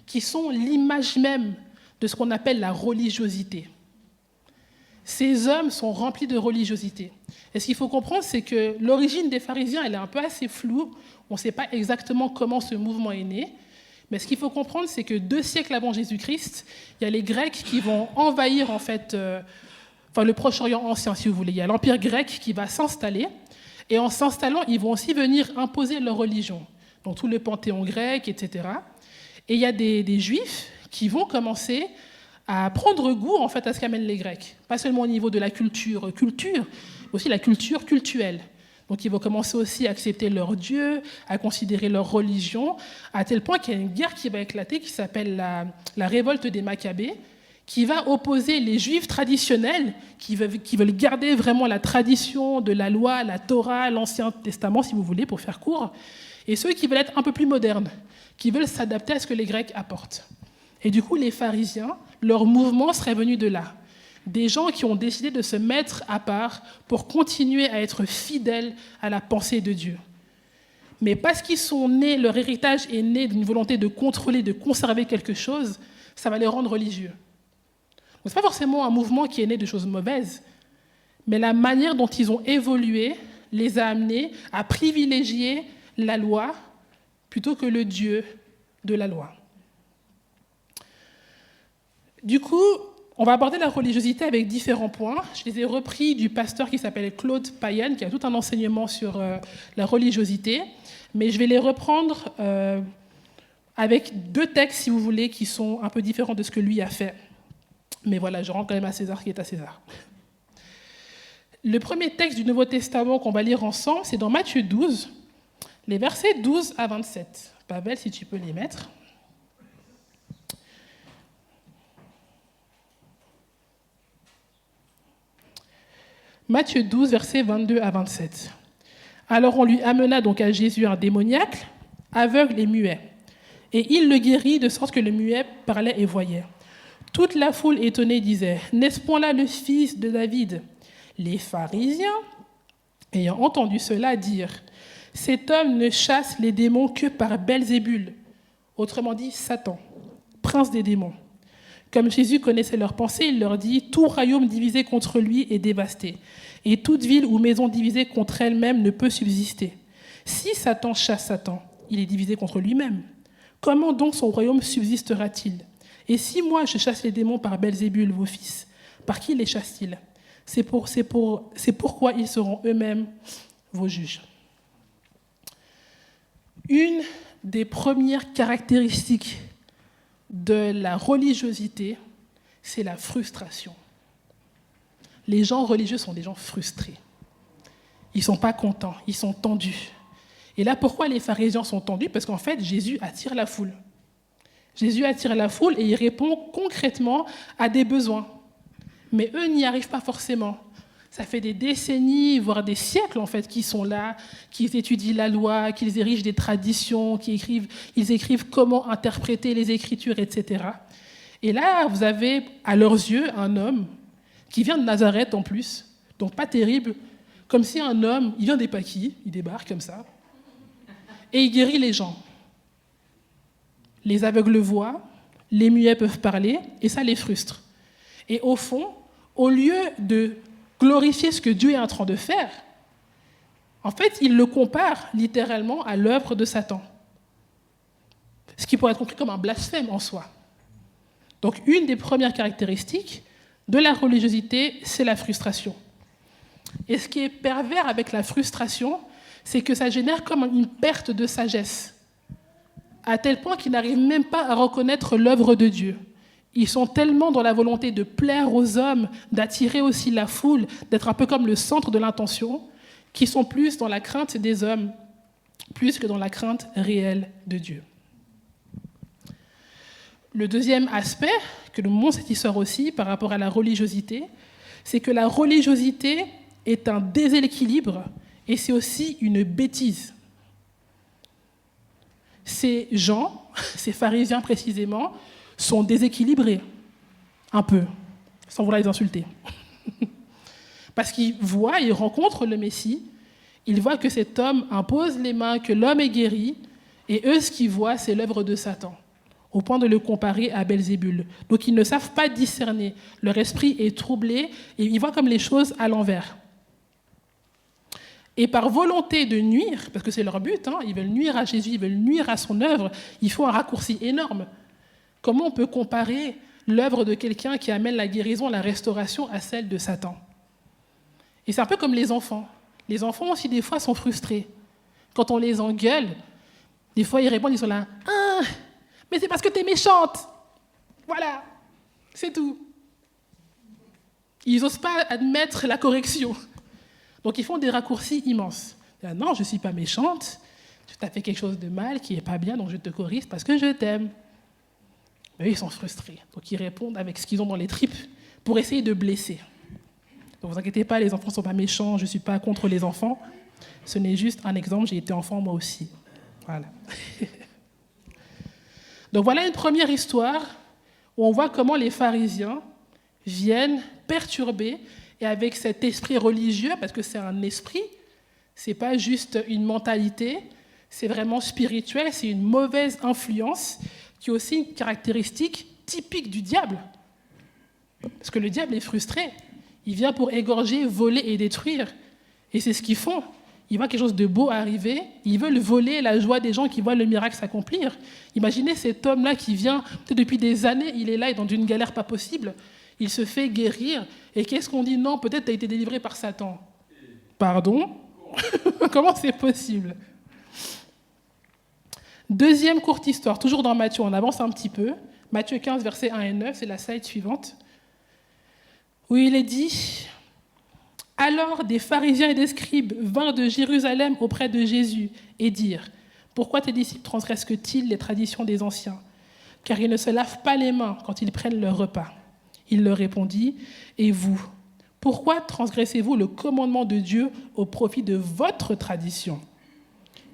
Speaker 1: qui sont l'image même de ce qu'on appelle la religiosité. Ces hommes sont remplis de religiosité. Et ce qu'il faut comprendre, c'est que l'origine des pharisiens, elle est un peu assez floue. On ne sait pas exactement comment ce mouvement est né. Mais ce qu'il faut comprendre, c'est que 2 siècles avant Jésus-Christ, il y a les Grecs qui vont envahir, en fait, le Proche-Orient ancien, si vous voulez. Il y a l'Empire grec qui va s'installer. Et en s'installant, ils vont aussi venir imposer leur religion, donc tout le panthéon grec, etc. Et il y a des Juifs qui vont commencer à prendre goût en fait à ce qu'amènent les Grecs, pas seulement au niveau de la culture, mais aussi la culture cultuelle. Donc ils vont commencer aussi à accepter leur Dieu, à considérer leur religion, à tel point qu'il y a une guerre qui va éclater qui s'appelle la révolte des Maccabées, qui va opposer les Juifs traditionnels, qui veulent garder vraiment la tradition de la loi, la Torah, l'Ancien Testament, si vous voulez, pour faire court, et ceux qui veulent être un peu plus modernes, qui veulent s'adapter à ce que les Grecs apportent. Et du coup, les pharisiens, leur mouvement serait venu de là. Des gens qui ont décidé de se mettre à part pour continuer à être fidèles à la pensée de Dieu. Mais parce qu'ils sont nés, leur héritage est né d'une volonté de contrôler, de conserver quelque chose, ça va les rendre religieux. Ce n'est pas forcément un mouvement qui est né de choses mauvaises, mais la manière dont ils ont évolué les a amenés à privilégier la loi plutôt que le Dieu de la loi. Du coup, on va aborder la religiosité avec différents points. Je les ai repris du pasteur qui s'appelle Claude Payen, qui a tout un enseignement sur la religiosité, mais je vais les reprendre avec 2 textes, si vous voulez, qui sont un peu différents de ce que lui a fait. Mais voilà, je rends quand même à César qui est à César. Le premier texte du Nouveau Testament qu'on va lire ensemble, c'est dans Matthieu 12, les versets 12 à 27. Pavel, si tu peux les mettre. Matthieu 12, versets 22 à 27. Alors on lui amena donc à Jésus un démoniaque, aveugle et muet. Et il le guérit de sorte que le muet parlait et voyait. Toute la foule étonnée disait, « N'est-ce point là le fils de David ?» Les pharisiens, ayant entendu cela, dirent, « Cet homme ne chasse les démons que par Belzébul, autrement dit Satan, prince des démons. » Comme Jésus connaissait leurs pensées, il leur dit, « Tout royaume divisé contre lui est dévasté, et toute ville ou maison divisée contre elle-même ne peut subsister. Si Satan chasse Satan, il est divisé contre lui-même. Comment donc son royaume subsistera-t-il ? Et si moi je chasse les démons par Belzébul, vos fils, par qui les chassent-ils ? C'est pourquoi ils seront eux-mêmes vos juges. » Une des premières caractéristiques de la religiosité, c'est la frustration. Les gens religieux sont des gens frustrés. Ils ne sont pas contents, ils sont tendus. Et là, pourquoi les pharisiens sont tendus ? Parce qu'en fait, Jésus attire la foule. Jésus attire la foule et il répond concrètement à des besoins. Mais eux n'y arrivent pas forcément. Ça fait des décennies, voire des siècles, en fait, qu'ils sont là, qu'ils étudient la loi, qu'ils érigent des traditions, ils écrivent comment interpréter les Écritures, etc. Et là, vous avez, à leurs yeux, un homme qui vient de Nazareth, en plus, donc pas terrible, comme si un homme, il vient des Paquis, il débarque comme ça, et il guérit les gens. Les aveugles voient, les muets peuvent parler, et ça les frustre. Et au fond, au lieu de glorifier ce que Dieu est en train de faire, en fait, il le compare littéralement à l'œuvre de Satan. Ce qui pourrait être compris comme un blasphème en soi. Donc, une des premières caractéristiques de la religiosité, c'est la frustration. Et ce qui est pervers avec la frustration, c'est que ça génère comme une perte de sagesse, à tel point qu'ils n'arrivent même pas à reconnaître l'œuvre de Dieu. Ils sont tellement dans la volonté de plaire aux hommes, d'attirer aussi la foule, d'être un peu comme le centre de l'intention, qu'ils sont plus dans la crainte des hommes, plus que dans la crainte réelle de Dieu. Le deuxième aspect que nous montre cette histoire aussi par rapport à la religiosité, c'est que la religiosité est un déséquilibre et c'est aussi une bêtise. Ces gens, ces pharisiens précisément, sont déséquilibrés, un peu, sans vouloir les insulter. Parce qu'ils voient, ils rencontrent le Messie, ils voient que cet homme impose les mains, que l'homme est guéri, et eux, ce qu'ils voient, c'est l'œuvre de Satan, au point de le comparer à Belzébul. Donc ils ne savent pas discerner, leur esprit est troublé, et ils voient comme les choses à l'envers. Et par volonté de nuire, parce que c'est leur but, ils veulent nuire à Jésus, ils veulent nuire à son œuvre, il faut un raccourci énorme. Comment on peut comparer l'œuvre de quelqu'un qui amène la guérison, la restauration à celle de Satan ? Et c'est un peu comme les enfants. Les enfants aussi, des fois, sont frustrés. Quand on les engueule, des fois, ils répondent, ils sont là, « Ah, mais c'est parce que t'es méchante !» Voilà, c'est tout. Ils n'osent pas admettre la correction. Donc, ils font des raccourcis immenses. « Non, je ne suis pas méchante. Tu as fait quelque chose de mal qui n'est pas bien, donc je te corrige parce que je t'aime. » Mais eux, ils sont frustrés. Donc, ils répondent avec ce qu'ils ont dans les tripes pour essayer de blesser. Donc, ne vous inquiétez pas, les enfants ne sont pas méchants, je ne suis pas contre les enfants. Ce n'est juste un exemple, j'ai été enfant moi aussi. Voilà. Donc, voilà une première histoire où on voit comment les pharisiens viennent perturber, et avec cet esprit religieux, parce que c'est un esprit, ce n'est pas juste une mentalité, c'est vraiment spirituel, c'est une mauvaise influence qui est aussi une caractéristique typique du diable. Parce que le diable est frustré. Il vient pour égorger, voler et détruire. Et c'est ce qu'ils font. Ils voient quelque chose de beau arriver, ils veulent voler la joie des gens qui voient le miracle s'accomplir. Imaginez cet homme-là qui vient, peut-être depuis des années, il est là, il est dans une galère pas possible. Il se fait guérir. Et qu'est-ce qu'on dit? Non, peut-être tu as été délivré par Satan. Pardon? Comment c'est possible? Deuxième courte histoire, toujours dans Matthieu, on avance un petit peu. Matthieu 15, versets 1 et 9, c'est la slide suivante. Où il est dit: « Alors des pharisiens et des scribes vinrent de Jérusalem auprès de Jésus et dirent: « Pourquoi tes disciples transgressent-ils les traditions des anciens? Car ils ne se lavent pas les mains quand ils prennent leur repas. » Il leur répondit: « Et vous, pourquoi transgressez-vous le commandement de Dieu au profit de votre tradition?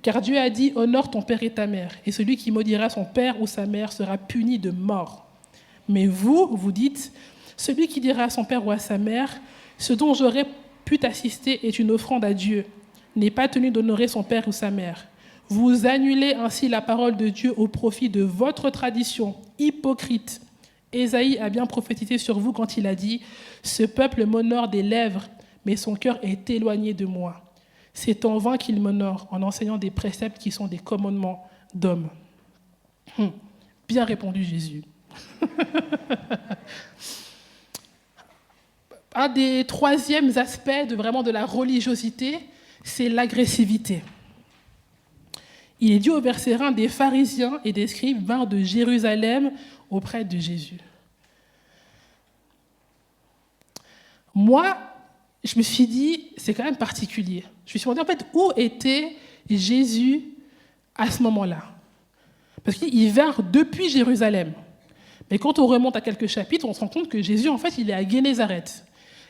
Speaker 1: Car Dieu a dit: honore ton père et ta mère, et celui qui maudira son père ou sa mère sera puni de mort. Mais vous, vous dites: celui qui dira à son père ou à sa mère: ce dont j'aurais pu t'assister est une offrande à Dieu, n'est pas tenu d'honorer son père ou sa mère. Vous annulez ainsi la parole de Dieu au profit de votre tradition, hypocrite. Ésaïe a bien prophétisé sur vous quand il a dit: ce peuple m'honore des lèvres, mais son cœur est éloigné de moi. C'est en vain qu'il m'honore en enseignant des préceptes qui sont des commandements d'hommes. » Bien répondu, Jésus. Un des troisièmes aspects de la religiosité, c'est l'agressivité. Il est dit au verset 1, des pharisiens et des scribes vinrent de Jérusalem auprès de Jésus. Moi, je me suis dit, c'est quand même particulier. Je me suis demandé en fait où était Jésus à ce moment-là. Parce qu'il vint depuis Jérusalem. Mais quand on remonte à quelques chapitres, on se rend compte que Jésus, en fait, il est à Génézareth.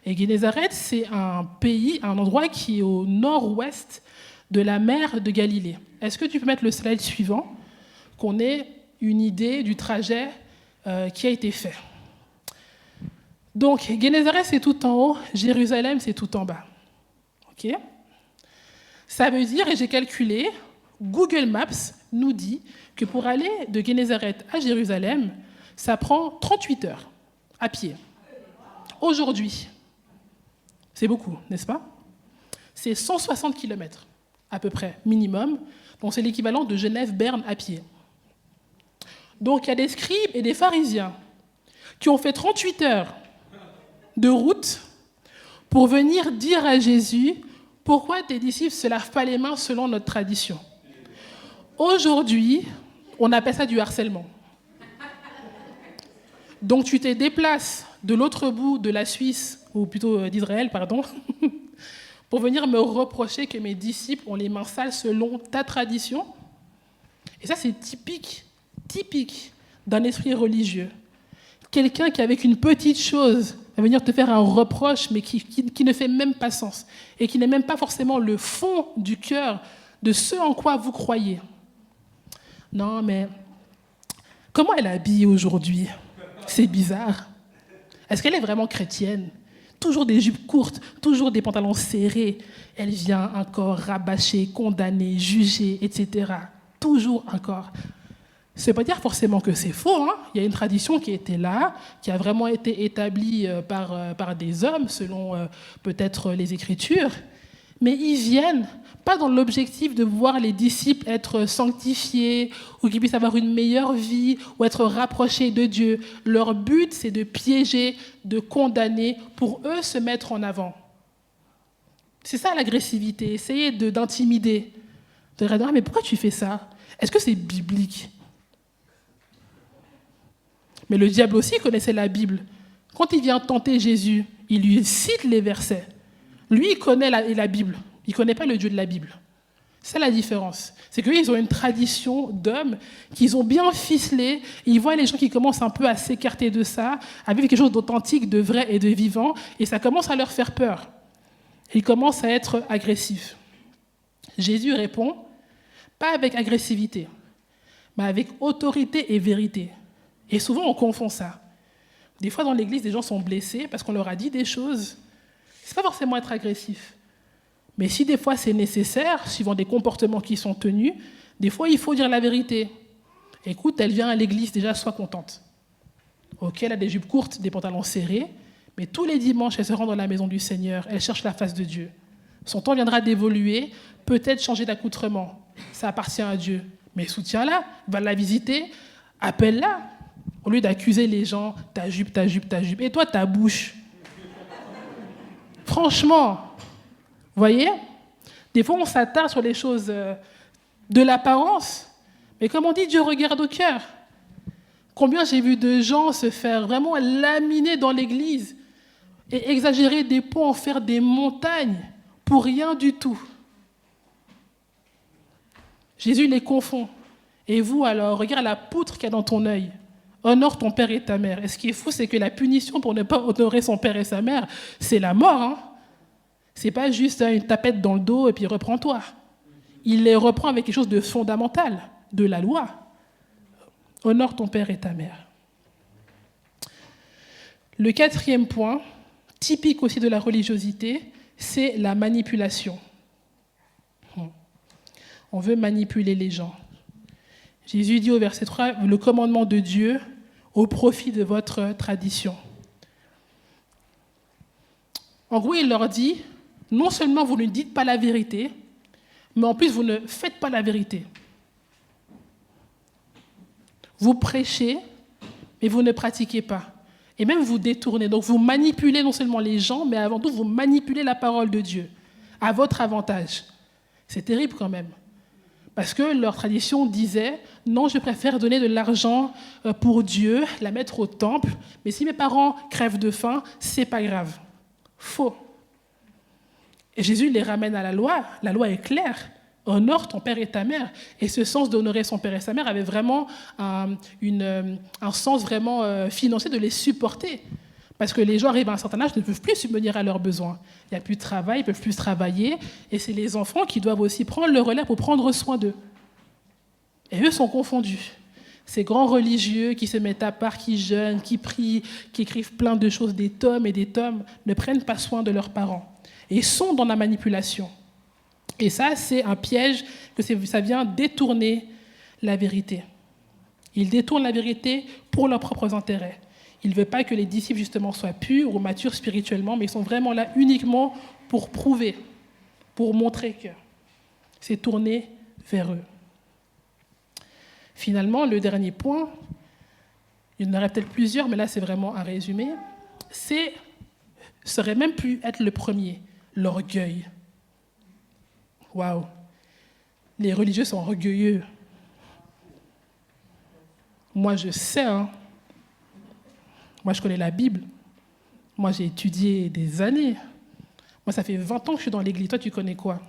Speaker 1: Et Génézareth, c'est un pays, un endroit qui est au nord-ouest de la mer de Galilée. Est-ce que tu peux mettre le slide suivant, qu'on ait une idée du trajet qui a été fait? Donc, Génézareth, c'est tout en haut, Jérusalem, c'est tout en bas. OK? Ça veut dire, et j'ai calculé, Google Maps nous dit que pour aller de Génézareth à Jérusalem, ça prend 38 heures à pied. Aujourd'hui, c'est beaucoup, n'est-ce pas? C'est 160 km à peu près, minimum. Donc c'est l'équivalent de Genève-Berne à pied. Donc il y a des scribes et des pharisiens qui ont fait 38 heures de route pour venir dire à Jésus: pourquoi tes disciples ne se lavent pas les mains selon notre tradition? Aujourd'hui, on appelle ça du harcèlement. Donc tu te déplaces de l'autre bout de la Suisse, ou plutôt d'Israël, pardon, pour venir me reprocher que mes disciples ont les mains sales selon ta tradition. Et ça, c'est typique d'un esprit religieux. Quelqu'un qui, avec une petite chose, va venir te faire un reproche, mais qui ne fait même pas sens, et qui n'est même pas forcément le fond du cœur de ce en quoi vous croyez. Non, mais comment elle est habillée aujourd'hui? C'est bizarre. Est-ce qu'elle est vraiment chrétienne? Toujours des jupes courtes, toujours des pantalons serrés. Elle vient encore rabâcher, condamner, juger, etc. Toujours encore. Ça ne veut pas dire forcément que c'est faux. Hein. Il y a une tradition qui était là, qui a vraiment été établie par des hommes, selon peut-être les Écritures. Mais ils viennent, pas dans l'objectif de voir les disciples être sanctifiés, ou qu'ils puissent avoir une meilleure vie, ou être rapprochés de Dieu. Leur but, c'est de piéger, de condamner, pour eux se mettre en avant. C'est ça l'agressivité, essayer d'intimider. De dire, ah, mais pourquoi tu fais ça? Est-ce que c'est biblique? Mais le diable aussi connaissait la Bible. Quand il vient tenter Jésus, il lui cite les versets. Lui, il connaît la Bible. Il ne connaît pas le Dieu de la Bible. C'est la différence. C'est qu'ils ont une tradition d'hommes qu'ils ont bien ficelé. Ils voient les gens qui commencent un peu à s'écarter de ça, à vivre quelque chose d'authentique, de vrai et de vivant, et ça commence à leur faire peur. Ils commencent à être agressifs. Jésus répond, pas avec agressivité, mais avec autorité et vérité. Et souvent, on confond ça. Des fois, dans l'église, des gens sont blessés parce qu'on leur a dit des choses. Ce n'est pas forcément être agressif. Mais si des fois c'est nécessaire, suivant des comportements qui sont tenus, des fois il faut dire la vérité. Écoute, elle vient à l'église, déjà, sois contente. Ok, elle a des jupes courtes, des pantalons serrés, mais tous les dimanches, elle se rend dans la maison du Seigneur, elle cherche la face de Dieu. Son temps viendra d'évoluer, peut-être changer d'accoutrement. Ça appartient à Dieu. Mais soutiens-la, va la visiter, appelle-la. Au lieu d'accuser les gens, ta jupe, ta jupe, ta jupe. Et toi, ta bouche. Franchement, vous voyez? Des fois, on s'attarde sur les choses de l'apparence. Mais comme on dit, Dieu regarde au cœur. Combien j'ai vu de gens se faire vraiment laminer dans l'église et exagérer des ponts, en faire des montagnes pour rien du tout. Jésus les confond. Et vous, alors, regarde la poutre qu'il y a dans ton œil. Honore ton père et ta mère. Et ce qui est fou, c'est que la punition pour ne pas honorer son père et sa mère, c'est la mort. Hein. Ce n'est pas juste une tapette dans le dos et puis reprends-toi. Il les reprend avec quelque chose de fondamental, de la loi. Honore ton père et ta mère. Le 4e point, typique aussi de la religiosité, c'est la manipulation. On veut manipuler les gens. Jésus dit au verset 3, le commandement de Dieu au profit de votre tradition. En gros, il leur dit, non seulement vous ne dites pas la vérité, mais en plus vous ne faites pas la vérité. Vous prêchez, mais vous ne pratiquez pas. Et même vous détournez. Donc vous manipulez non seulement les gens, mais avant tout vous manipulez la parole de Dieu à votre avantage. C'est terrible quand même. Parce que leur tradition disait, non, je préfère donner de l'argent pour Dieu, la mettre au temple, mais si mes parents crèvent de faim, c'est pas grave. Faux. Et Jésus les ramène à la loi est claire. Honore ton père et ta mère. Et ce sens d'honorer son père et sa mère avait vraiment un sens vraiment financier de les supporter. Parce que les gens arrivent à un certain âge, ne peuvent plus subvenir à leurs besoins. Il n'y a plus de travail, ils ne peuvent plus travailler. Et c'est les enfants qui doivent aussi prendre le relais pour prendre soin d'eux. Et eux sont confondus. Ces grands religieux qui se mettent à part, qui jeûnent, qui prient, qui écrivent plein de choses, des tomes et des tomes, ne prennent pas soin de leurs parents. Et sont dans la manipulation. Et ça, c'est un piège, que ça vient détourner la vérité. Ils détournent la vérité pour leurs propres intérêts. Ils ne veulent pas que les disciples, justement, soient purs ou matures spirituellement, mais ils sont vraiment là uniquement pour prouver, pour montrer que c'est tourné vers eux. Finalement, le dernier point, il y en aurait peut-être plusieurs, mais là, c'est vraiment un résumé, serait même pu être le premier, l'orgueil. Waouh! Les religieux sont orgueilleux. Moi, je sais, hein. Moi, je connais la Bible. Moi, j'ai étudié des années. Moi, ça fait 20 ans que je suis dans l'église. Toi, tu connais quoi?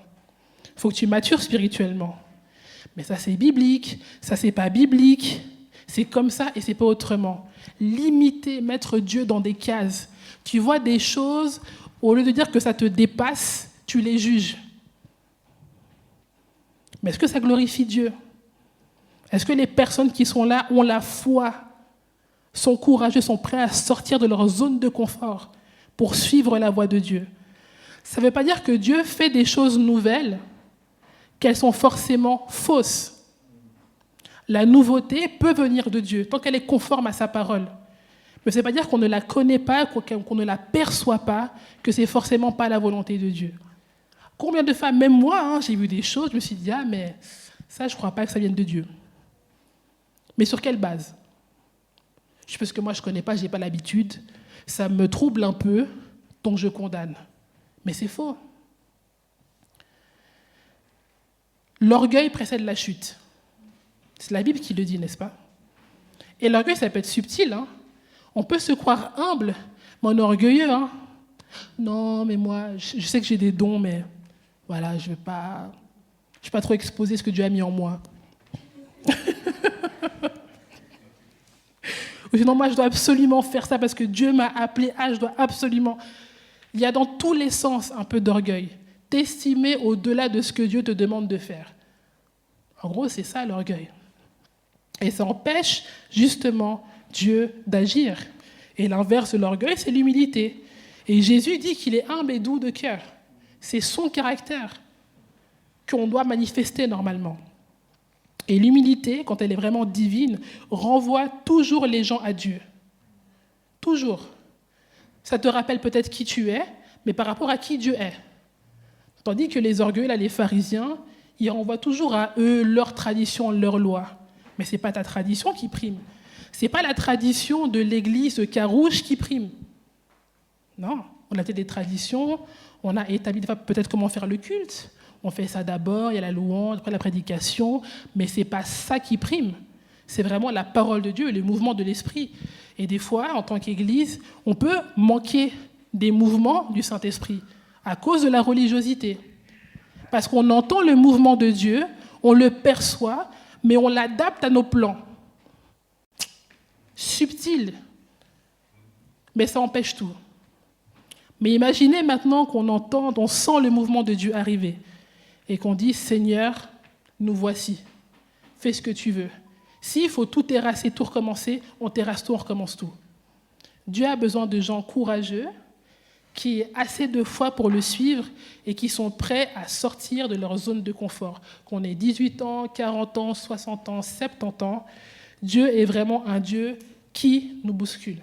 Speaker 1: Il faut que tu matures spirituellement. Mais ça, c'est biblique. Ça, c'est pas biblique. C'est comme ça et c'est pas autrement. Limiter, mettre Dieu dans des cases. Tu vois des choses, au lieu de dire que ça te dépasse, tu les juges. Mais est-ce que ça glorifie Dieu? Est-ce que les personnes qui sont là ont la foi, sont courageux, sont prêts à sortir de leur zone de confort pour suivre la voie de Dieu? Ça ne veut pas dire que Dieu fait des choses nouvelles, qu'elles sont forcément fausses. La nouveauté peut venir de Dieu, tant qu'elle est conforme à sa parole. Mais ça ne veut pas dire qu'on ne la connaît pas, qu'on ne la perçoit pas, que ce n'est forcément pas la volonté de Dieu. Combien de femmes, même moi, j'ai vu des choses, je me suis dit, ah, mais ça, je ne crois pas que ça vienne de Dieu. Mais sur quelle base? Parce que moi, je ne connais pas, je n'ai pas l'habitude. Ça me trouble un peu, donc je condamne. Mais c'est faux. L'orgueil précède la chute. C'est la Bible qui le dit, n'est-ce pas? Et l'orgueil, ça peut être subtil. Hein. On peut se croire humble, mais on est orgueilleux. Hein. Non, mais moi, je sais que j'ai des dons, mais voilà, je ne vais pas trop exposer ce que Dieu a mis en moi. Ou sinon, moi, je dois absolument faire ça parce que Dieu m'a appelé à, je dois absolument... Il y a dans tous les sens un peu d'orgueil. T'estimer au-delà de ce que Dieu te demande de faire. En gros, c'est ça l'orgueil. Et ça empêche justement Dieu d'agir. Et l'inverse de l'orgueil, c'est l'humilité. Et Jésus dit qu'il est humble et doux de cœur. C'est son caractère qu'on doit manifester normalement. Et l'humilité, quand elle est vraiment divine, renvoie toujours les gens à Dieu. Toujours. Ça te rappelle peut-être qui tu es, mais par rapport à qui Dieu est. Tandis que les orgueilleux, là, les pharisiens, ils renvoient toujours à eux, leur tradition, leur loi. Mais ce n'est pas ta tradition qui prime. Ce n'est pas la tradition de l'église Carouge qui prime. Non, on a peut-être des traditions, on a établi peut-être comment faire le culte. On fait ça d'abord, il y a la louange, après la prédication, mais ce n'est pas ça qui prime. C'est vraiment la parole de Dieu, le mouvement de l'Esprit. Et des fois, en tant qu'Église, on peut manquer des mouvements du Saint-Esprit à cause de la religiosité. Parce qu'on entend le mouvement de Dieu, on le perçoit, mais on l'adapte à nos plans. Subtil, mais ça empêche tout. Mais imaginez maintenant qu'on entend, on sent le mouvement de Dieu arriver et qu'on dit « Seigneur, nous voici, fais ce que tu veux ». S'il faut tout terrasser, tout recommencer, on terrasse tout, on recommence tout. Dieu a besoin de gens courageux, qui ont assez de foi pour le suivre et qui sont prêts à sortir de leur zone de confort. Qu'on ait 18 ans, 40 ans, 60 ans, 70 ans, Dieu est vraiment un Dieu qui nous bouscule.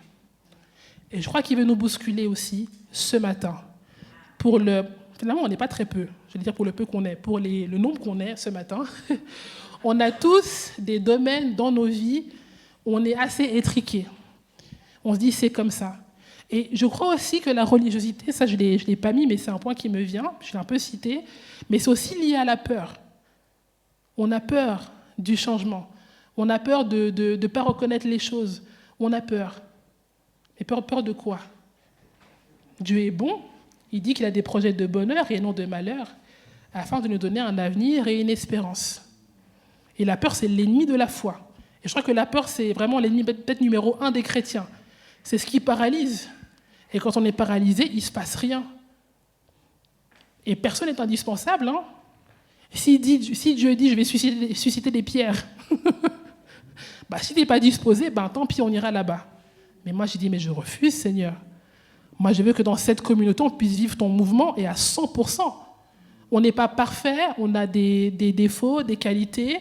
Speaker 1: Et je crois qu'il veut nous bousculer aussi ce matin. Finalement, on n'est pas très peu, je veux dire pour le peu qu'on est, pour le nombre qu'on est ce matin. On a tous des domaines dans nos vies où on est assez étriqués. On se dit c'est comme ça. Et je crois aussi que la religiosité, ça je ne l'ai pas mis, mais c'est un point qui me vient, je l'ai un peu cité, mais c'est aussi lié à la peur. On a peur du changement. On a peur de ne pas reconnaître les choses. On a peur. Mais peur de quoi? Dieu est bon, il dit qu'il a des projets de bonheur et non de malheur, afin de nous donner un avenir et une espérance. Et la peur, c'est l'ennemi de la foi. Et je crois que la peur, c'est vraiment l'ennemi peut-être numéro 1 des chrétiens. C'est ce qui paralyse. Et quand on est paralysé, il ne se passe rien. Et personne n'est indispensable. Hein. Si Dieu dit « je vais susciter des pierres », si tu n'es pas disposé, tant pis, on ira là-bas. Mais moi, j'ai dit « mais je refuse, Seigneur. Moi, je veux que dans cette communauté, on puisse vivre ton mouvement et à 100%. On n'est pas parfait, on a des défauts, des qualités,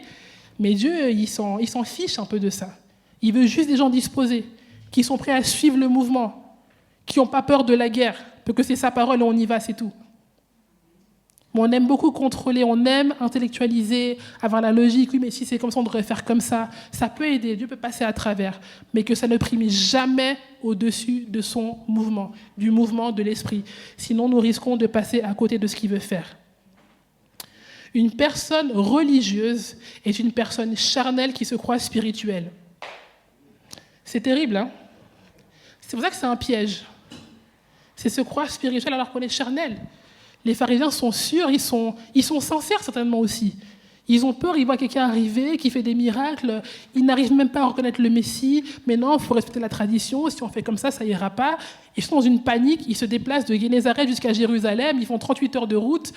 Speaker 1: mais Dieu, il s'en fiche un peu de ça. Il veut juste des gens disposés, qui sont prêts à suivre le mouvement, qui n'ont pas peur de la guerre, parce que c'est sa parole et on y va, c'est tout. Mais on aime beaucoup contrôler, on aime intellectualiser, avoir la logique, oui, mais si c'est comme ça, on devrait faire comme ça. Ça peut aider, Dieu peut passer à travers, mais que ça ne prime jamais au-dessus de son mouvement, du mouvement de l'esprit. Sinon, nous risquons de passer à côté de ce qu'il veut faire. Une personne religieuse est une personne charnelle qui se croit spirituelle. C'est terrible, hein? C'est pour ça que c'est un piège. C'est se croire spirituel alors qu'on est charnel. Les pharisiens sont sûrs, ils sont sincères certainement aussi. Ils ont peur, ils voient quelqu'un arriver qui fait des miracles, ils n'arrivent même pas à reconnaître le Messie, mais non, il faut respecter la tradition, si on fait comme ça ira pas. Ils sont dans une panique, ils se déplacent de Génézareth jusqu'à Jérusalem, ils font 38 heures de route.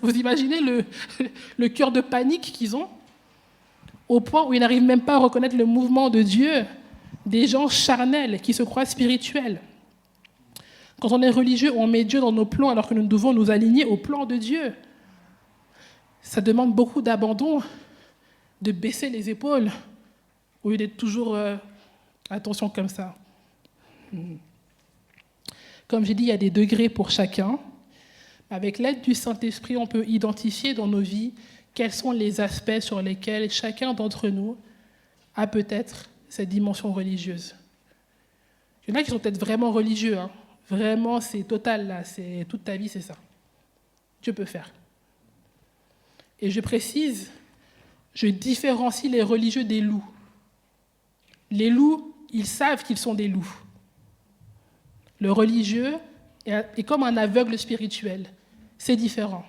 Speaker 1: Vous imaginez le cœur de panique qu'ils ont? Au point où ils n'arrivent même pas à reconnaître le mouvement de Dieu, des gens charnels qui se croient spirituels. Quand on est religieux, on met Dieu dans nos plans alors que nous devons nous aligner au plan de Dieu. Ça demande beaucoup d'abandon, de baisser les épaules, au lieu d'être toujours attention comme ça. Comme j'ai dit, il y a des degrés pour chacun. Avec l'aide du Saint-Esprit, on peut identifier dans nos vies quels sont les aspects sur lesquels chacun d'entre nous a peut-être cette dimension religieuse. Il y en a qui sont peut-être vraiment religieux, hein. Vraiment, c'est total, là, c'est toute ta vie, c'est ça. Dieu peut faire. Et je précise, je différencie les religieux des loups. Les loups, ils savent qu'ils sont des loups. Le religieux est comme un aveugle spirituel. C'est différent.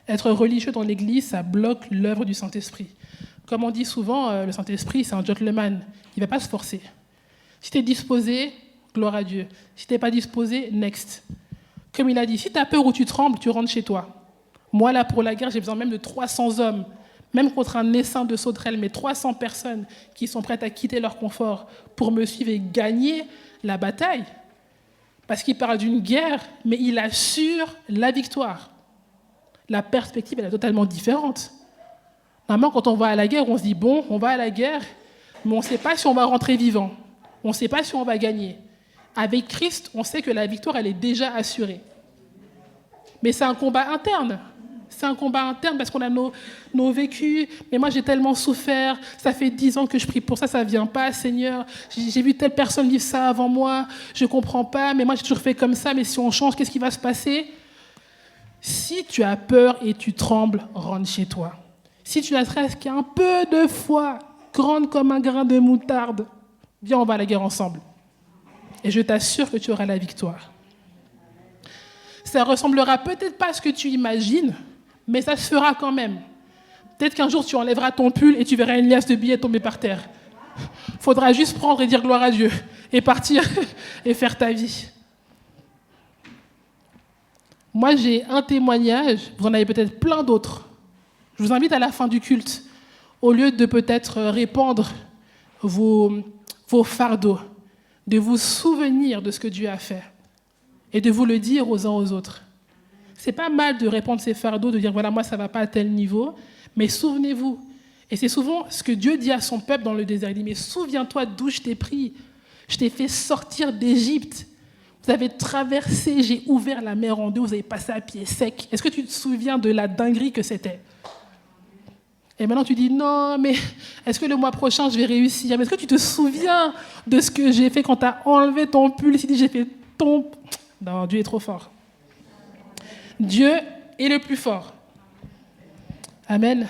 Speaker 1: Être religieux dans l'Église, ça bloque l'œuvre du Saint-Esprit. Comme on dit souvent, le Saint-Esprit, c'est un gentleman. Il ne va pas se forcer. Si tu es disposé, gloire à Dieu. Si tu n'es pas disposé, next. Comme il a dit, si tu as peur ou tu trembles, tu rentres chez toi. Moi, là, pour la guerre, j'ai besoin même de 300 hommes, même contre un essaim de sauterelles, mais 300 personnes qui sont prêtes à quitter leur confort pour me suivre et gagner la bataille. Parce qu'il parle d'une guerre, mais il assure la victoire. La perspective, elle est totalement différente. Normalement, quand on va à la guerre, on se dit, bon, on va à la guerre, mais on ne sait pas si on va rentrer vivant. On ne sait pas si on va gagner. Avec Christ, on sait que la victoire, elle est déjà assurée. Mais c'est un combat interne. C'est un combat interne parce qu'on a nos vécus. Mais moi, j'ai tellement souffert. Ça fait 10 ans que je prie pour ça, ça ne vient pas, Seigneur. J'ai vu telle personne vivre ça avant moi. Je ne comprends pas, mais moi, j'ai toujours fait comme ça. Mais si on change, qu'est-ce qui va se passer? Si tu as peur et tu trembles, rentre chez toi. Si tu n'as serait-ce qu'un peu de foi, grande comme un grain de moutarde, viens, on va à la guerre ensemble. Et je t'assure que tu auras la victoire. Ça ressemblera peut-être pas à ce que tu imagines, mais ça se fera quand même. Peut-être qu'un jour, tu enlèveras ton pull et tu verras une liasse de billets tomber par terre. Il faudra juste prendre et dire gloire à Dieu et partir et faire ta vie. Moi, j'ai un témoignage, vous en avez peut-être plein d'autres. Je vous invite à la fin du culte, au lieu de peut-être répandre vos fardeaux, de vous souvenir de ce que Dieu a fait et de vous le dire aux uns aux autres. C'est pas mal de répandre ces fardeaux, de dire voilà, moi ça va pas à tel niveau, mais souvenez-vous. Et c'est souvent ce que Dieu dit à son peuple dans le désert. Il dit mais souviens-toi d'où je t'ai pris. Je t'ai fait sortir d'Égypte. Vous avez traversé, j'ai ouvert la mer en deux, vous avez passé à pied sec. Est-ce que tu te souviens de la dinguerie que c'était? Et maintenant tu dis non, mais est-ce que le mois prochain je vais réussir? Mais est-ce que tu te souviens de ce que j'ai fait quand tu as enlevé ton pull? Si j'ai fait ton... Non, Dieu est trop fort. Dieu est le plus fort. Amen.